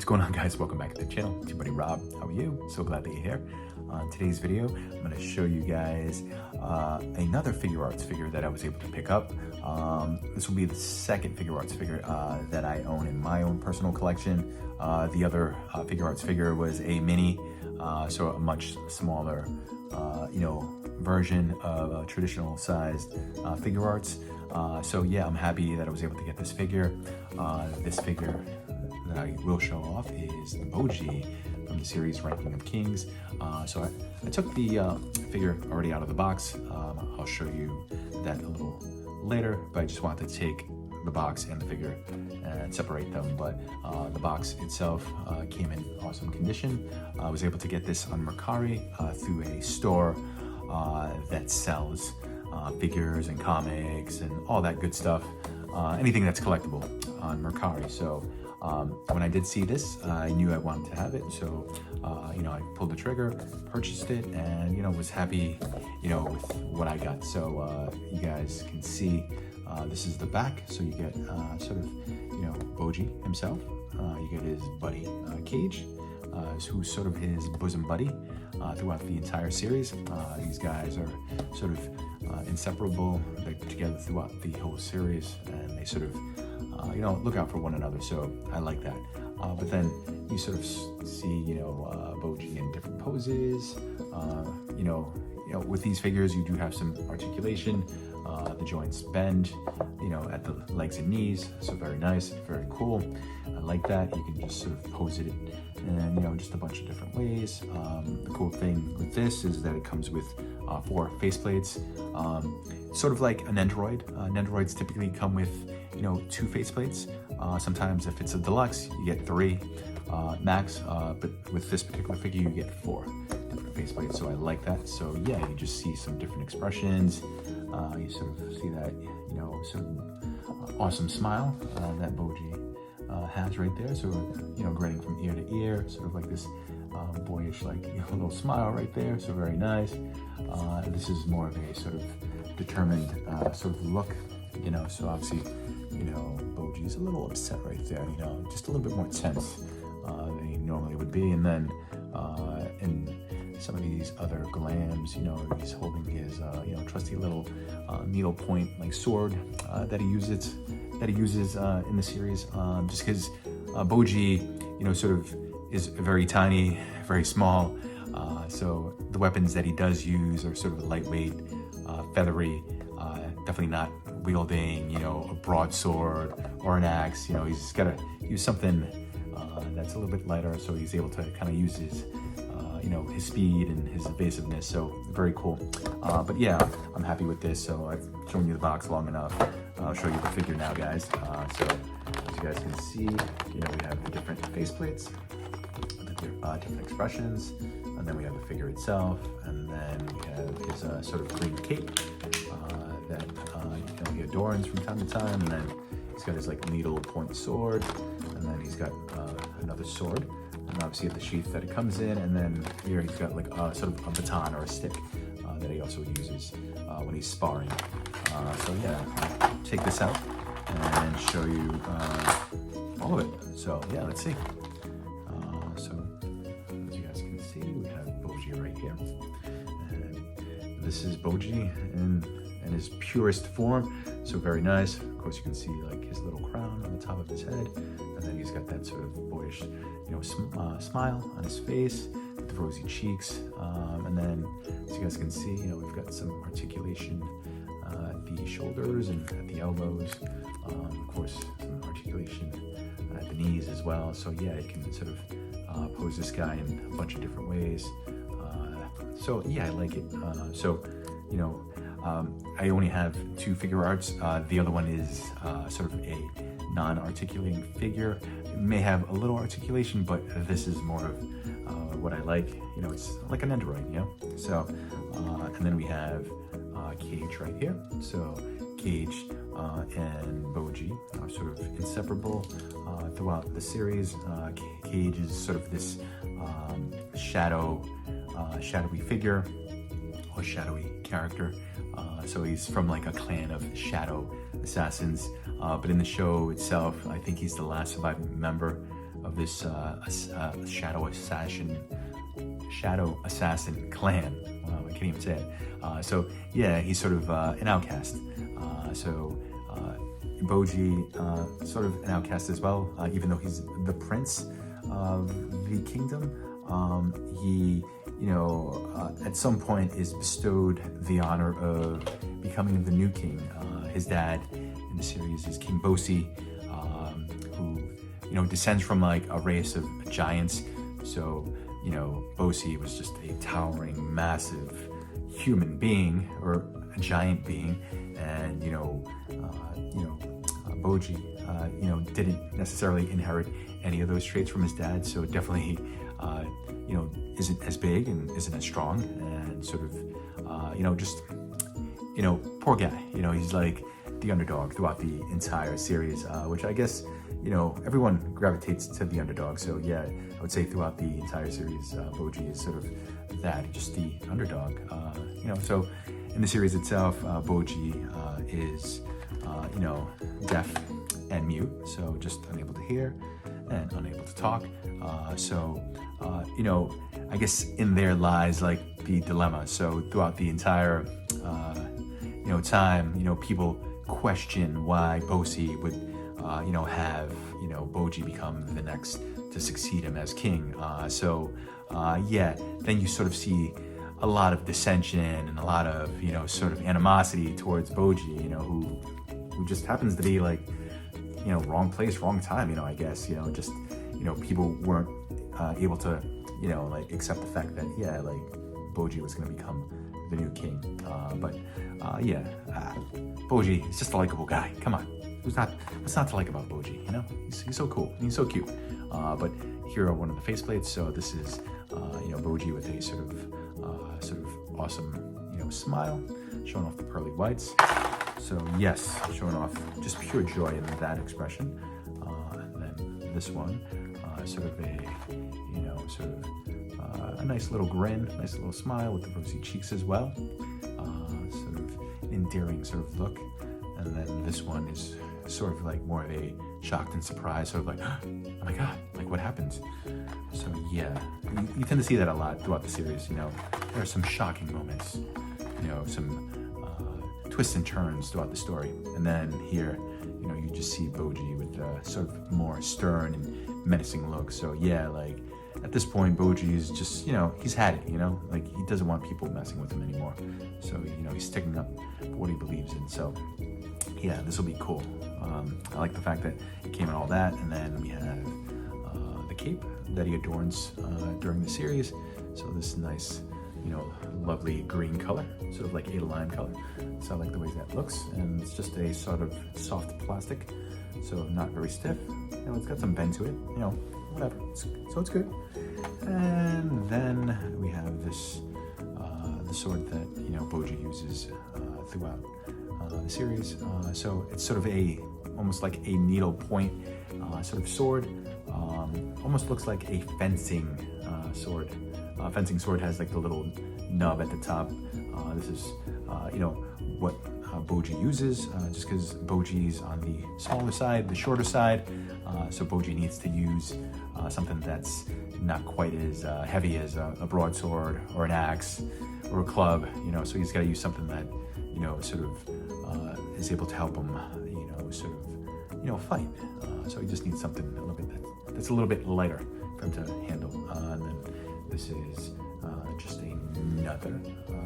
What's going on, guys? Welcome back to the channel. It's your buddy Rob. How are you? So glad that you're here. On today's video, I'm going to show you guys another Figuarts figure that I was able to pick up. This will be the second Figuarts figure that I own in my own personal collection. The other Figuarts figure was a mini, so a much smaller, version of a traditional sized Figuarts. So yeah, I'm happy that I was able to get this figure. This figure that I will show off is the Boji from the series Ranking of Kings. So I took the figure already out of the box. I'll show you that a little later, but I just wanted to take the box and the figure and separate them. But the box itself came in awesome condition. I was able to get this on Mercari through a store that sells figures and comics and all that good stuff, anything that's collectible on Mercari. So when I did see this, I knew I wanted to have it. So I pulled the trigger, purchased it, and was happy with what I got. So you guys can see this is the back. So you get sort of Boji himself. You get his buddy Kage, who's sort of his bosom buddy throughout the entire series. These guys are sort of inseparable. They're together throughout the whole series, and they sort of look out for one another. So I like that. But then you sort of see Boji in different poses. With these figures, you do have some articulation. The joints bend, at the legs and knees. So very nice, very cool. I like that. You can just sort of pose it in, just a bunch of different ways. The cool thing with this is that it comes with 4 faceplates, sort of like an Android. Androids typically come with, 2 faceplates. Sometimes if it's a deluxe, you get 3 max, but with this particular figure, you get 4 different faceplates. So I like that. So yeah, you just see some different expressions. You sort of see that, certain awesome smile that Boji has right there. So, grinning from ear to ear, sort of like this boyish, little smile right there. So very nice. This is more of a sort of determined sort of look, so obviously, Boji's a little upset right there, just a little bit more tense than he normally would be. And then in some of these other glams, he's holding his trusty little needle point sword that he uses in the series, just because Boji sort of is very tiny, very small, so the weapons that he does use are sort of lightweight, feathery, definitely not wielding a broadsword or an axe. He's got to use something that's a little bit lighter, so he's able to kind of use his his speed and his evasiveness. So very cool. But yeah, I'm happy with this. So I've shown you the box long enough. I'll show you the figure now, guys. So as you guys can see, we have the different faceplates, different expressions, and then we have the figure itself, and then we have his sort of green cape that he adorns from time to time, and then he's got his needle point sword, and then he's got another sword. And obviously the sheath that it comes in, and then here he's got sort of a baton or a stick that he also uses when he's sparring. So yeah, I'll take this out and show you all of it. So yeah, let's see. So as you guys can see, we have Boji right here, and this is Boji in his purest form. So very nice. Of course, you can see his little crown on the top of his head, and then he's got that sort of boyish, smile on his face with the rosy cheeks. And then, as you guys can see, we've got some articulation at the shoulders and at the elbows. Of course, some articulation at the knees as well. So yeah, you can sort of pose this guy in a bunch of different ways. So yeah, I like it. I only have 2 Figuarts. The other one is sort of a non-articulating figure. It may have a little articulation, but this is more of what I like. It's like an Android, So, and then we have Kage right here. So Kage and Boji are sort of inseparable throughout the series. Kage is sort of this shadowy figure or shadowy character. So he's from a clan of shadow assassins, but in the show itself, I think he's the last surviving member of this shadow assassin clan. Wow, I can't even say it. So yeah, he's sort of an outcast. Boji, sort of an outcast as well, even though he's the prince of the kingdom. He, at some point is bestowed the honor of becoming the new king. His dad in the series is King Bosi, who, descends from like a race of giants. So, Bosi was just a towering, massive human being, or a giant being, and Boji, didn't necessarily inherit any of those traits from his dad, so definitely, isn't as big and isn't as strong, and sort of, poor guy. He's like the underdog throughout the entire series, which I guess, everyone gravitates to the underdog. So yeah, I would say throughout the entire series, Boji is sort of that, just the underdog. So in the series itself, Boji is, deaf and mute, so just unable to hear and unable to talk. I guess in there lies like the dilemma. So throughout the entire, time, people question why Bosi would, have, Boji become the next to succeed him as king. Then you sort of see a lot of dissension and a lot of, sort of animosity towards Boji, who just happens to be like, wrong place, wrong time, I guess, just, people weren't able to, accept the fact that, Boji was going to become the new king. Boji is just a likable guy. Come on. What's not to like about Boji, He's so cool. He's so cute. But here are one of the faceplates. So this is, Boji with a sort of awesome, smile, showing off the pearly whites. So yes, showing off just pure joy in that expression. And then this one, sort of a, a nice little grin, nice little smile with the rosy cheeks as well. Sort of endearing sort of look. And then this one is sort of like more of a shocked and surprised, sort of like, oh my God, like what happened? So yeah, you tend to see that a lot throughout the series. There are some shocking moments, some twists and turns throughout the story. And then here, you just see Boji with a sort of more stern and menacing look. So yeah, like at this point, Boji is just, he's had it, like he doesn't want people messing with him anymore. So, he's sticking up for what he believes in. So yeah, this will be cool. I like the fact that it came in all that. And then we have the cape that he adorns during the series. So this nice, lovely green color, sort of like a lime color. So I like the way that looks. And it's just a sort of soft plastic, so not very stiff. It's got some bend to it, whatever. So it's good. And then we have this, the sword that, Boji uses throughout the series. So it's sort of almost like a needle point sort of sword. Almost looks like a fencing sword. Fencing sword has like the little nub at the top. This is, what Boji uses, just because Boji's on the smaller side, the shorter side. So Boji needs to use something that's not quite as heavy as a broadsword or an axe or a club, so he's got to use something that, sort of is able to help him, fight. So he just needs something a little bit that's a little bit lighter for him to handle. And then this is just another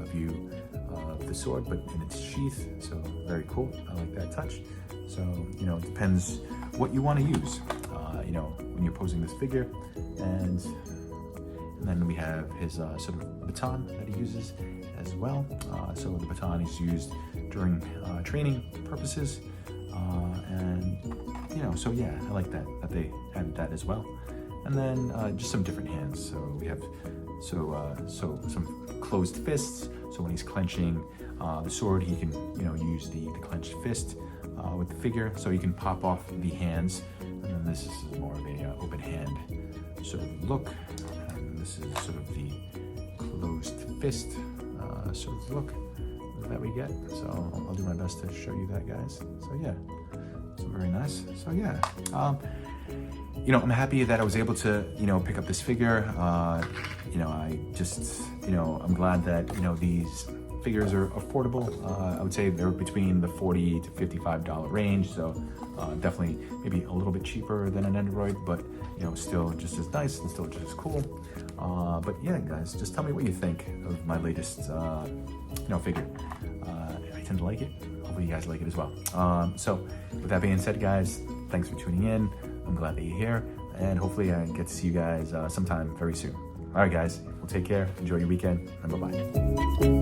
view of the sword, but in its sheath. So very cool. I like that touch. So, it depends what you want to use, when you're posing this figure. And then we have his sort of baton that he uses as well. So the baton is used during training purposes. So yeah, I like that they added that as well. And then just some different hands. So we have some closed fists. So when he's clenching the sword, he can use the clenched fist with the figure. So you can pop off the hands. And then this is more of a open hand sort of look. And this is sort of the closed fist sort of look that we get. So I'll do my best to show you that, guys. So yeah, so very nice. So yeah, I'm happy that I was able to, pick up this figure. I just, I'm glad that, these figures are affordable. I would say they're between the $40 to $55 range. So definitely maybe a little bit cheaper than an Android, but, still just as nice and still just as cool. But yeah, guys, just tell me what you think of my latest, figure. I tend to like it. Hopefully you guys like it as well. So with that being said, guys, thanks for tuning in. I'm glad that you're here, and hopefully I get to see you guys sometime very soon. All right, guys, well, take care. Enjoy your weekend, and bye-bye.